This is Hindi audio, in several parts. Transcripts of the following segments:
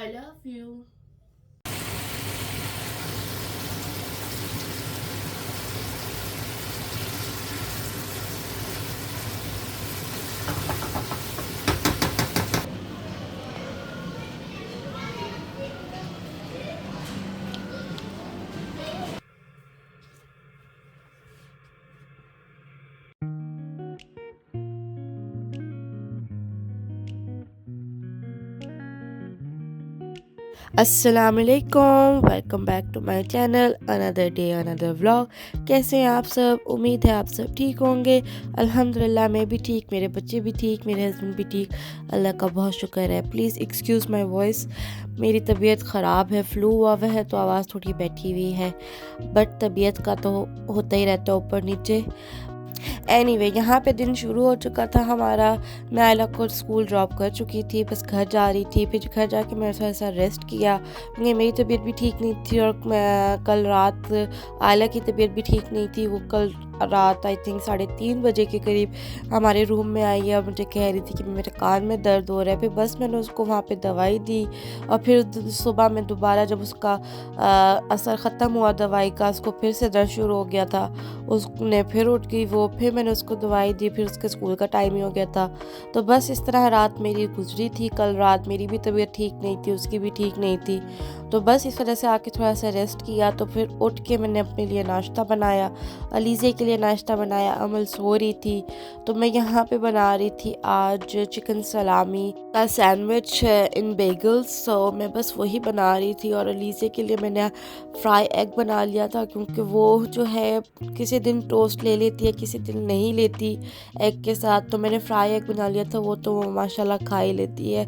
I love you. अस्सलामुअलैकुम, welcome back to my channel. Another day another vlog. कैसे हैं आप सब? उम्मीद है आप सब ठीक होंगे। अल्हम्दुलिल्लाह मैं भी ठीक, मेरे बच्चे भी ठीक, मेरे हस्बैंड भी ठीक। अल्लाह का बहुत शुक्र है। प्लीज़ एक्सक्यूज़ माय वॉइस, मेरी तबीयत ख़राब है, फ्लू हुआ हुआ है तो आवाज़ थोड़ी बैठी हुई है, बट तबीयत का तो होता ही रहता है ऊपर नीचे। एनीवे यहाँ पे दिन शुरू हो चुका था हमारा। मैं आयला को स्कूल ड्रॉप कर चुकी थी, बस घर जा रही थी। फिर घर जाके मैंने थोड़ा सा रेस्ट किया क्योंकि मेरी तबीयत भी ठीक नहीं थी और मैं कल रात आयला की तबीयत भी ठीक नहीं थी। वो कल रात आई थिंक 3:30 बजे के करीब हमारे रूम में आई है और मुझे कह रही थी कि मेरे कान में दर्द हो रहा है। फिर बस मैंने उसको वहाँ पे दवाई दी और फिर सुबह में दोबारा जब उसका असर ख़त्म हुआ दवाई का, उसको फिर से दर्द शुरू हो गया था। उसने फिर उठ गई वो, फिर मैंने उसको दवाई दी, फिर उसके स्कूल का टाइम ही हो गया था। तो बस इस तरह रात मेरी गुजरी थी। कल रात मेरी भी तबीयत ठीक नहीं थी, उसकी भी ठीक नहीं थी। तो बस इस वजह से आके थोड़ा सा रेस्ट किया। तो फिर उठ के मैंने अपने लिए नाश्ता बनाया, अलीज़े के लिए नाश्ता बनाया। अमल सो रही थी तो मैं यहाँ पे बना रही थी आज चिकन सलामी का सैंडविच इन बेगल्स। तो मैं बस वही बना रही थी और अलीज़े के लिए मैंने फ्राई एग बना लिया था क्योंकि वो जो है किसी दिन टोस्ट ले लेती है, किसी दिन नहीं लेती एग के साथ। तो मैंने फ्राई एग बना लिया था, वो तो माशाल्लाह खा ही लेती है।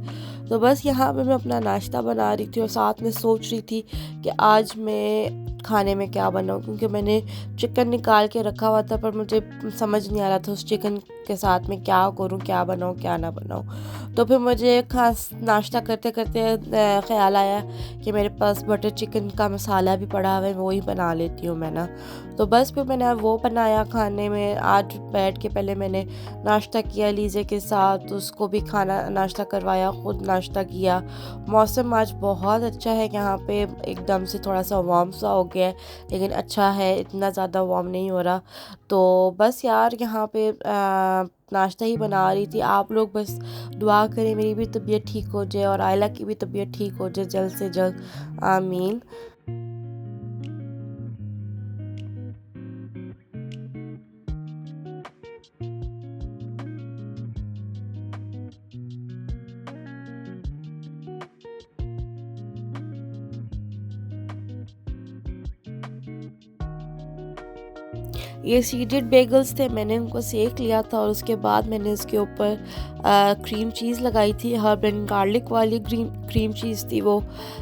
तो बस यहाँ पे मैं अपना नाश्ता बना रही थी और साथ में सोच रही थी कि आज मैं खाने में क्या बनाऊँ, क्योंकि मैंने चिकन निकाल के रखा हुआ था पर मुझे समझ नहीं आ रहा था उस चिकन के साथ में क्या करूँ, क्या बनाऊँ क्या ना बनाऊँ। तो फिर मुझे खास नाश्ता करते करते ख़्याल आया कि मेरे पास बटर चिकन का मसाला भी पड़ा हुआ है, वो ही बना लेती हूँ मैं ना। तो बस फिर मैंने वो बनाया खाने में। आज बैठ के पहले मैंने नाश्ता किया लीज़े के साथ, उसको भी खाना नाश्ता करवाया, ख़ुद नाश्ता किया। मौसम आज बहुत अच्छा है यहाँ पे, एकदम से थोड़ा सा वार्म सा हो गया है, लेकिन अच्छा है, इतना ज़्यादा वार्म नहीं हो रहा। तो बस यार यहाँ पे नाश्ता ही बना रही थी। आप लोग बस दुआ करें मेरी भी तबीयत ठीक हो जाए और आयला की भी तबीयत ठीक हो जाए जल्द से जल्द, आमीन। ये सीडेड बेगल्स थे, मैंने उनको सेक लिया था और उसके बाद मैंने इसके ऊपर क्रीम चीज़ लगाई थी, हर्ब एंड गार्लिक वाली क्रीम चीज़ थी वो।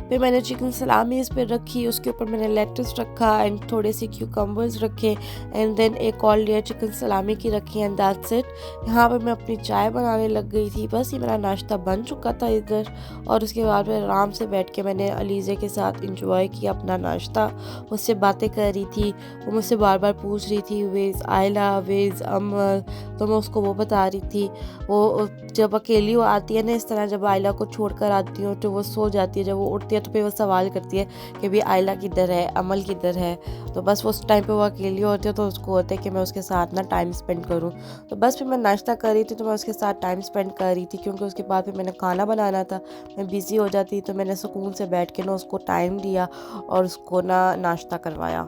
फिर मैंने चिकन सलामी इस पर रखी, उसके ऊपर मैंने लेटस रखा एंड थोड़े से क्यूकम्बर्स रखे एंड देन एक और लेयर चिकन सलामी की रखी एंड दैट्स इट। यहाँ पर मैं अपनी चाय बनाने लग गई थी। बस ये मेरा नाश्ता बन चुका था इधर और उसके बाद मैं आराम से बैठ के मैंने अलीज़े के साथ इंजॉय किया अपना नाश्ता। उससे बातें कर रही थी, वो मुझसे बार बार पूछ रही थी वेज आयला वेज अमल, तो मैं उसको वो बता रही थी। वो जब अकेली वो आती है ना इस तरह, जब आयला को छोड़कर आती हूँ तो वो सो जाती है, जब वो उठती है तो फिर वो सवाल करती है कि भी आयला किधर है, अमल किधर है। तो बस वो उस टाइम पे वो अकेली होती है तो उसको होता है कि मैं उसके साथ ना टाइम स्पेंड करूँ। तो बस फिर मैं नाश्ता कर रही थी तो मैं उसके साथ टाइम स्पेंड कर रही थी, क्योंकि उसके बाद फिर मैंने खाना बनाना था, मैं बिज़ी हो जाती। तो मैंने सुकून से बैठ के ना उसको टाइम दिया और उसको ना नाश्ता करवाया।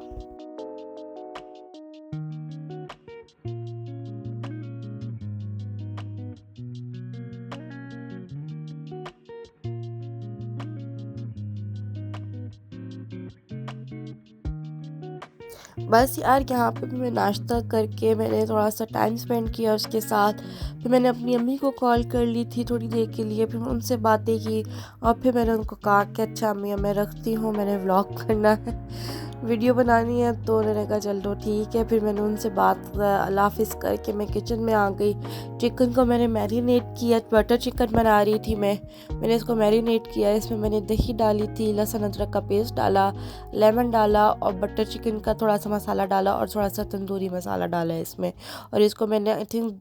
बस यार यहाँ पे भी मैं नाश्ता करके मैंने थोड़ा सा टाइम स्पेंड किया उसके साथ। फिर मैंने अपनी अम्मी को कॉल कर ली थी थोड़ी देर के लिए, फिर उनसे बातें की और फिर मैंने उनको कहा कि अच्छा अम्मी मैं रखती हूँ, मैंने व्लॉग करना है, वीडियो बनानी है। तो उन्होंने कहा चलो ठीक है। फिर मैंने उनसे बात अल्लाह हाफ़िज़ करके मैं किचन में आ गई। चिकन को मैंने मैरिनेट किया, बटर चिकन बना रही थी मैंने इसको मैरिनेट किया। इसमें मैंने दही डाली थी, लहसुन अदरक का पेस्ट डाला, लेमन डाला और बटर चिकन का थोड़ा सा मसाला डाला और थोड़ा सा तंदूरी मसाला डाला है इसमें। और इसको मैंने आई थिंक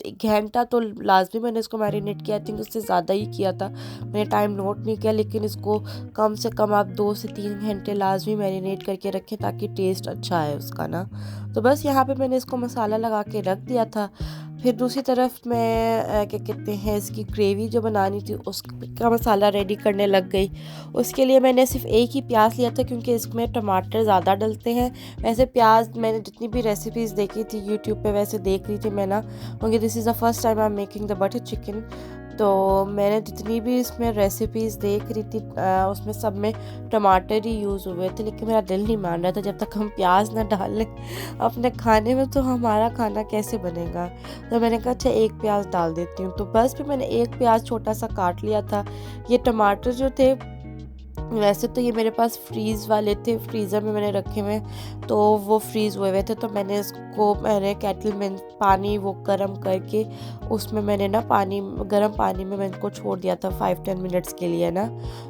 1 घंटा तो लाज़मी मैंने इसको मैरिनेट किया। आई थिंक उससे ज़्यादा ही किया था, मैंने टाइम नोट नहीं किया, लेकिन इसको कम से कम आप 2 से 3 घंटे लाज़मी मैरिनेट करके रखें ताकि टेस्ट अच्छा आए उसका ना। तो बस यहाँ पे मैंने इसको मसाला लगा के रख दिया था। फिर दूसरी तरफ मैं क्या कहते हैं, इसकी ग्रेवी जो बनानी थी उसका मसाला रेडी करने लग गई। उसके लिए मैंने सिर्फ एक ही प्याज लिया था क्योंकि इसमें टमाटर ज़्यादा डलते हैं। वैसे प्याज मैंने जितनी भी रेसिपीज़ देखी थी यूट्यूब पे वैसे देख रही थी मैं ना, क्योंकि this is the first time I am making the butter chicken. तो मैंने जितनी भी इसमें रेसिपीज़ देख रही थी उसमें सब में टमाटर ही यूज़ हुए थे, लेकिन मेरा दिल नहीं मान रहा था जब तक हम प्याज ना डाल लें अपने खाने में तो हमारा खाना कैसे बनेगा। तो मैंने कहा अच्छा एक प्याज डाल देती हूँ। तो बस फिर मैंने एक प्याज छोटा सा काट लिया था। ये टमाटर जो थे, वैसे तो ये मेरे पास फ्रीज़ वाले थे, फ्रीज़र में मैंने रखे हुए, तो वो फ्रीज़ हुए थे। तो मैंने केटल में पानी वो गर्म करके उसमें मैंने ना गर्म पानी में मैंने इनको छोड़ दिया था 5-10 मिनट्स के लिए ना।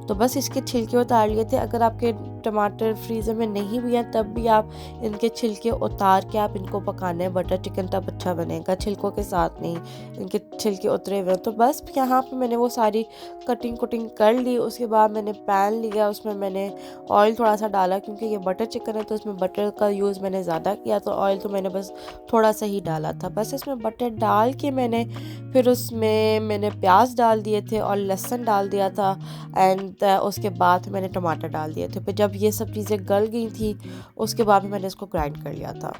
तो बस इसके छिलके उतार लिए थे। अगर आपके टमाटर फ्रीज़र में नहीं भी हैं तब भी आप इनके छिलके उतार के आप इनको पकाना है बटर चिकन, तब अच्छा बनेगा, छिलकों के साथ नहीं, इनके छिलके उतरे हुए। तो बस यहाँ पे मैंने वो सारी कटिंग कर ली। उसके बाद मैंने पैन लिया, उसमें मैंने ऑयल थोड़ा सा डाला क्योंकि ये बटर चिकन है तो इसमें बटर का यूज़ मैंने ज़्यादा किया, तो ऑयल तो मैंने बस थोड़ा सा ही डाला था। बस इसमें बटर डाल के फिर उसमें मैंने प्याज डाल दिए थे और लहसुन डाल दिया था। एंड उसके बाद मैंने टमाटर डाल दिए थे। फिर जब ये सब चीज़ें गल गई थी उसके बाद मैंने इसको ग्राइंड कर लिया था।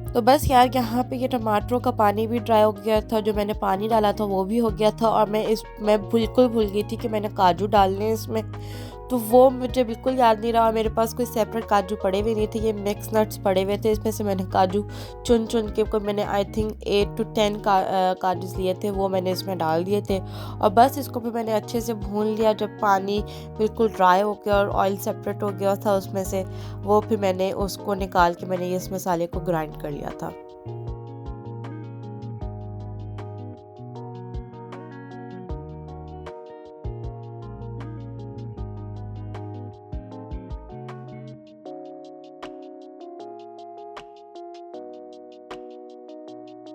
तो बस यार यहाँ पे ये टमाटरों का पानी भी ड्राई हो गया था, जो मैंने पानी डाला था वो भी हो गया था, और मैं बिल्कुल भूल गई थी कि मैंने काजू डालने हैं इसमें। तो वो मुझे बिल्कुल याद नहीं रहा, और मेरे पास कोई सेपरेट काजू पड़े हुए नहीं थे, ये मिक्स नट्स पड़े हुए थे। इसमें से मैंने काजू चुन चुन के मैंने आई थिंक 8 to 10 काजूस लिए थे, वो मैंने इसमें डाल दिए थे। और बस इसको फिर मैंने अच्छे से भून लिया। जब पानी बिल्कुल ड्राई हो गया और ऑयल सेपरेट हो गया था उसमें से, वो फिर मैंने उसको निकाल के मैंने इस मसाले को ग्राइंड कर लिया था।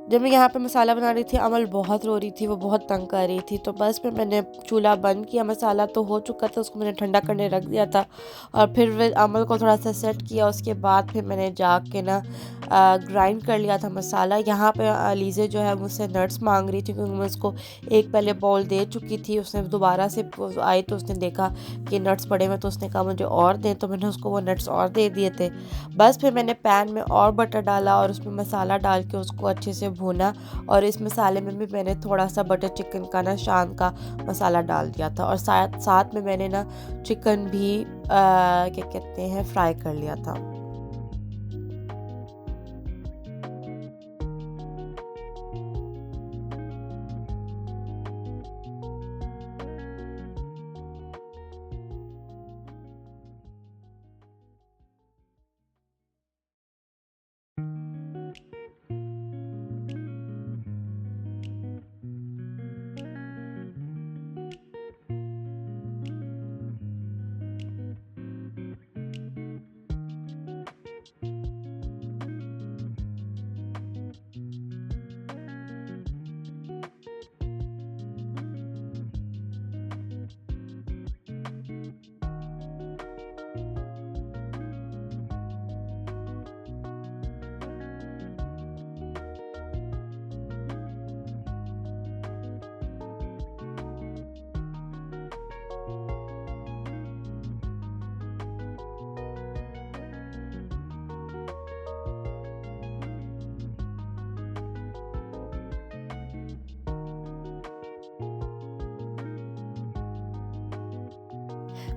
जब मैं यहाँ पे मसाला बना रही थी, अमल बहुत रो रही थी, वो बहुत तंग कर रही थी। तो बस फिर मैंने चूल्हा बंद किया, मसाला तो हो चुका था, उसको मैंने ठंडा करने रख दिया था। और फिर अमल को थोड़ा सा सेट किया, उसके बाद फिर मैंने जाके ना ग्राइंड कर लिया था मसाला। यहाँ पे अलीज़े जो है मुझसे नट्स मांग रही थी, क्योंकि मैं उसको एक पहले बाउल दे चुकी थी। उसने दोबारा से आई तो उसने देखा कि नट्स पड़े हुए, तो उसने कहा मुझे और दें, तो मैंने उसको वो नट्स और दे दिए थे। बस फिर मैंने पैन में और बटर डाला और उसमें मसाला डाल के उसको अच्छे से भूना। और इस मसाले में भी मैंने थोड़ा सा बटर चिकन का ना शान का मसाला डाल दिया था, और साथ साथ में मैंने ना चिकन भी क्या कहते हैं, फ्राई कर लिया था।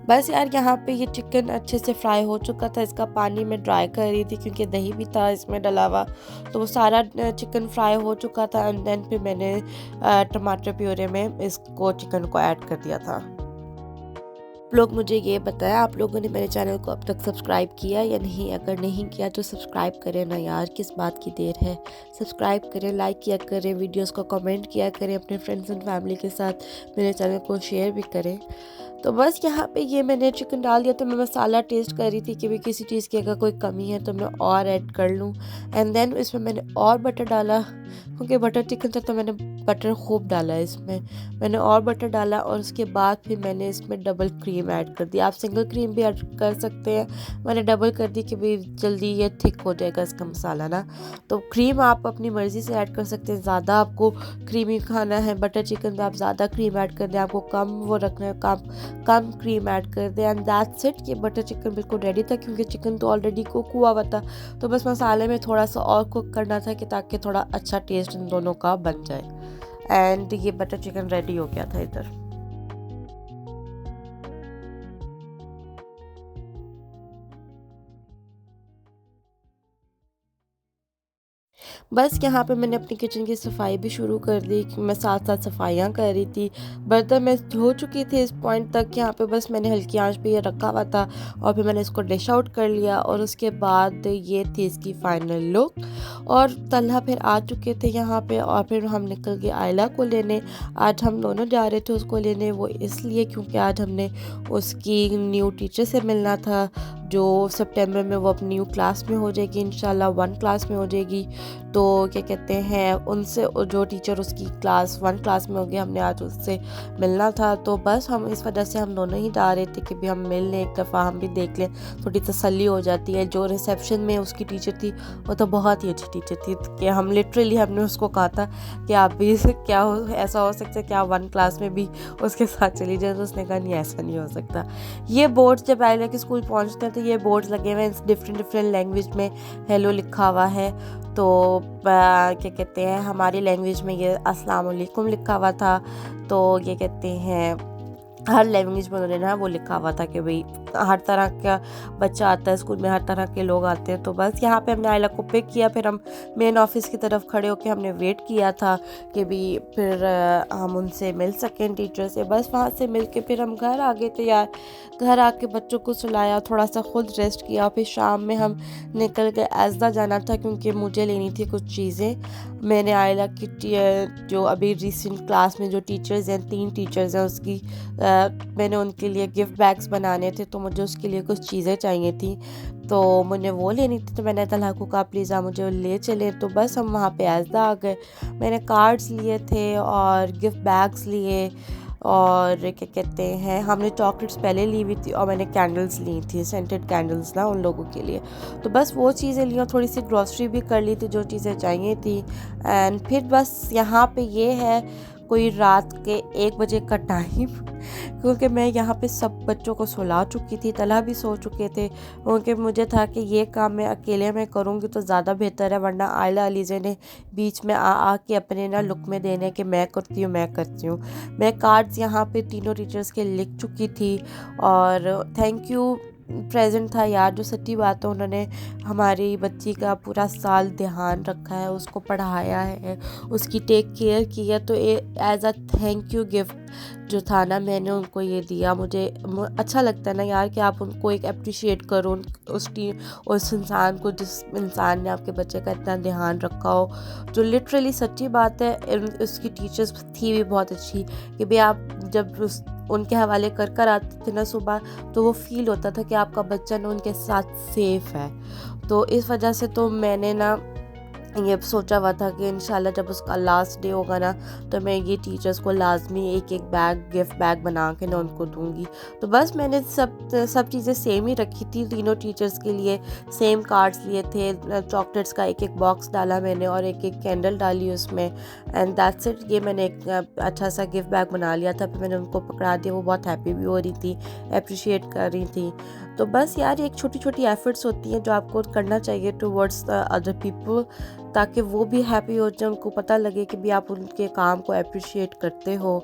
बस यार यहाँ पे ये चिकन अच्छे से फ्राई हो चुका था, इसका पानी मैं ड्राई कर रही थी क्योंकि दही भी था इसमें डला हुआ, तो वो सारा चिकन फ्राई हो चुका था। एंड देन फिर मैंने टमाटर प्यूरे में इसको चिकन को ऐड कर दिया था। आप लोग मुझे ये बताया, आप लोगों ने मेरे चैनल को अब तक सब्सक्राइब किया या नहीं? अगर नहीं किया तो सब्सक्राइब करें ना यार, किस बात की देर है। सब्सक्राइब करें, लाइक किया करें, वीडियोस को कमेंट किया करें, अपने फ्रेंड्स एंड फैमिली के साथ मेरे चैनल को शेयर भी करें। तो बस यहाँ पे ये मैंने चिकन डाल दिया, तो मैं मसाला टेस्ट कर रही थी कि भी किसी चीज़ की अगर कोई कमी है तो मैं और ऐड कर लूँ। एंड देन इसमें मैंने और बटर डाला, क्योंकि बटर चिकन था तो मैंने बटर खूब डाला इसमें। मैंने और बटर डाला और उसके बाद फिर मैंने इसमें डबल क्रीम ऐड कर दी। आप सिंगल क्रीम भी ऐड कर सकते हैं, मैंने डबल कर दी कि भाई जल्दी ये थिक हो जाएगा इसका मसाला ना। तो क्रीम आप अपनी मर्ज़ी से ऐड कर सकते हैं, ज़्यादा आपको क्रीमी खाना है बटर चिकन तो आप ज़्यादा क्रीम ऐड कर दें, आपको कम वो रखना है कम क्रीम ऐड कर दें। एंड दैट्स इट, ये बटर चिकन बिल्कुल रेडी था क्योंकि चिकन तो ऑलरेडी कुक हुआ हुआ था। तो बस मसाले में थोड़ा सा और कुक करना था कि ताकि थोड़ा अच्छा टेस्ट इन दोनों का बन जाए। एंड ये बटर चिकन रेडी हो गया था इधर। बस यहाँ पे मैंने अपनी किचन की सफाई भी शुरू कर दी, मैं साथ साथ सफाइयाँ कर रही थी। बर्तन मैं धो चुकी थी इस पॉइंट तक, यहाँ पे बस मैंने हल्की आंच पे ये रखा हुआ था और फिर मैंने इसको डिश आउट कर लिया। और उसके बाद ये थी इसकी फाइनल लुक। और तल्हा फिर आ चुके थे यहाँ पे और फिर हम निकल गए आयला को लेने। आज हम दोनों जा रहे थे उसको लेने, वो इसलिए क्योंकि आज हमने उसकी न्यू टीचर से मिलना था जो सितंबर में वो अपनी न्यू क्लास में हो जाएगी, इंशाल्लाह 1 क्लास में हो जाएगी। तो क्या कहते हैं, उनसे जो टीचर उसकी क्लास 1 क्लास में हो गई, हमने आज उससे मिलना था। तो बस हम इस वजह से हम दोनों ही जा रहे थे कि भी हम मिल लें, एक दफ़ा हम भी देख लें, थोड़ी तसल्ली हो जाती है। जो रिसेप्शन में उसकी टीचर थी वो तो बहुत ही अच्छी टीचर थी कि हम लिटरली हमने उसको कहा था कि आप भी क्या हो ऐसा हो सकता है कि आप 1 क्लास में भी उसके साथ चली जाए, तो उसने कहा नहीं ऐसा नहीं हो सकता। ये बोर्ड जब आयला के स्कूल पहुँचते हैं तो ये बोर्ड्स लगे हुए हैं डिफरेंट लैंग्वेज में, हेलो लिखा हुआ है। तो क्या कहते हैं, हमारी लैंग्वेज में ये अस्सलाम वालेकुम लिखा हुआ था। तो ये कहते हैं हर लैंग्वेज में उन्होंने ना वो लिखा हुआ था कि भाई हर तरह का बच्चा आता है स्कूल में, हर तरह के लोग आते हैं। तो बस यहाँ पे हमने आयला को पिक किया, फिर हम मेन ऑफिस की तरफ खड़े होकर हमने वेट किया था कि भी फिर हम उनसे मिल सकें टीचर से। बस वहाँ से मिल के फिर हम घर आ गए थे यार। घर आके बच्चों को सुलाया, थोड़ा सा खुद रेस्ट किया, फिर शाम में हम निकल गए। एज़दा जाना था क्योंकि मुझे लेनी थी कुछ चीज़ें। मैंने आयला की जो अभी रिसेंट क्लास में जो टीचर्स हैं, 3 टीचर्स हैं उसकी, मैंने उनके लिए गिफ्ट बैग्स बनाने थे, तो मुझे उसके लिए कुछ चीज़ें चाहिए थी, तो मुझे वो लेनी थी। तो मैंने तलहा को कहा प्लीज़ आप मुझे ले चले। तो बस हम वहाँ पे एज़दा आ गए। मैंने कार्ड्स लिए थे और गिफ्ट बैग्स लिए और क्या कहते हैं, हमने चॉकलेट्स पहले ली हुई थी और मैंने कैंडल्स ली थी, सेंटेड कैंडल्स ना उन लोगों के लिए। तो बस वो चीज़ें ली और थोड़ी सी ग्रॉसरी भी कर ली थी जो चीज़ें चाहिए थी। एंड फिर बस यहाँ पे ये है कोई रात के 1 बजे का टाइम, क्योंकि मैं यहाँ पे सब बच्चों को सुला चुकी थी, तलहा भी सो चुके थे, क्योंकि मुझे था कि ये काम मैं अकेले में करूँगी तो ज़्यादा बेहतर है, वरना आयला अलीज़ा ने बीच में आ के अपने ना लुक में देने के मैं करती हूँ। मैं कार्ड्स यहाँ पे तीनों टीचर्स के लिख चुकी थी और थैंक यू प्रेजेंट था यार। जो सच्ची बात है, उन्होंने हमारी बच्ची का पूरा साल ध्यान रखा है, उसको पढ़ाया है, उसकी टेक केयर की है। तो as a thank you gift जो था ना, मैंने उनको ये दिया। मुझे अच्छा लगता है ना यार कि आप उनको एक अप्रिशिएट करो, उस इंसान को जिस इंसान ने आपके बच्चे का इतना ध्यान रखा हो। जो लिटरली सच्ची बात है, उसकी टीचर्स थी भी बहुत अच्छी कि भाई आप जब उनके हवाले कर आते थे ना सुबह, तो वो फील होता था कि आपका बच्चा ना उनके साथ सेफ़ है। तो इस वजह से तो मैंने ना ये सोचा हुआ था कि इंशाल्लाह जब उसका लास्ट डे होगा ना, तो मैं ये टीचर्स को लाजमी एक बैग गिफ्ट बैग बना के ना उनको दूंगी। तो बस मैंने सब चीज़ें सेम ही रखी थी तीनों टीचर्स के लिए। सेम कार्ड्स लिए थे, चॉकलेट्स का एक बॉक्स डाला मैंने और एक कैंडल डाली उसमें। एंड दैट्स इट, ये मैंने एक अच्छा सा गिफ्ट बैग बना लिया था। फिर मैंने उनको पकड़ा दिया, वो बहुत हैप्पी भी हो रही थी, अप्रिशिएट कर रही थी। तो बस यार, एक छोटी छोटी एफर्ट्स होती हैं जो आपको करना चाहिए टुवर्ड्स अदर पीपल, ताकि वो भी हैप्पी हो जाए, उनको पता लगे कि भी आप उनके काम को अप्रिशिएट करते हो।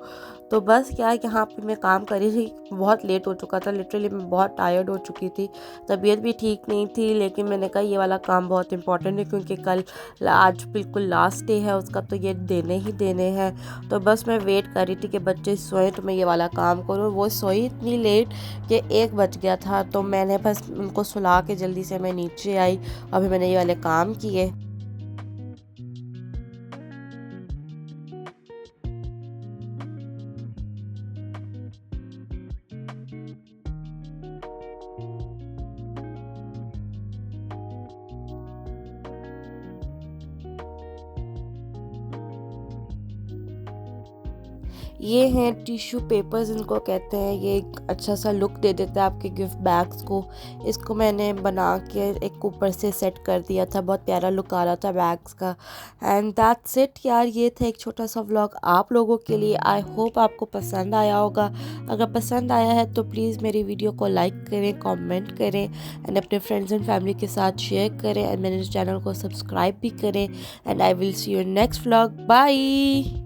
तो बस क्या है कि यहाँ पे मैं काम कर रही थी, बहुत लेट हो चुका था, लिटरली मैं बहुत टायर्ड हो चुकी थी, तबीयत भी ठीक नहीं थी, लेकिन मैंने कहा ये वाला काम बहुत इंपॉर्टेंट है क्योंकि कल आज बिल्कुल लास्ट डे है उसका, तो ये देने ही देने हैं। तो बस मैं वेट कर रही थी कि बच्चे सोएं तो मैं ये वाला काम करूँ। वो सोई इतनी लेट कि 1 बज गया था, तो मैंने बस उनको सुला के जल्दी से मैं नीचे आई, अभी मैंने ये वाले काम किए। ये हैं टिश्यू पेपर्स, इनको कहते हैं। ये एक अच्छा सा लुक दे देता है आपके गिफ्ट बैग्स को। इसको मैंने बना के एक ऊपर से सेट कर दिया था, बहुत प्यारा लुक आ रहा था बैग्स का। एंड दैट्स इट यार, ये था एक छोटा सा व्लॉग आप लोगों के लिए। आई होप आपको पसंद आया होगा। अगर पसंद आया है तो प्लीज़ मेरी वीडियो को लाइक करें, कमेंट करें एंड अपने फ्रेंड्स एंड फैमिली के साथ शेयर करें एंड मेरे चैनल को सब्सक्राइब भी करें। And I will see you next vlog. Bye.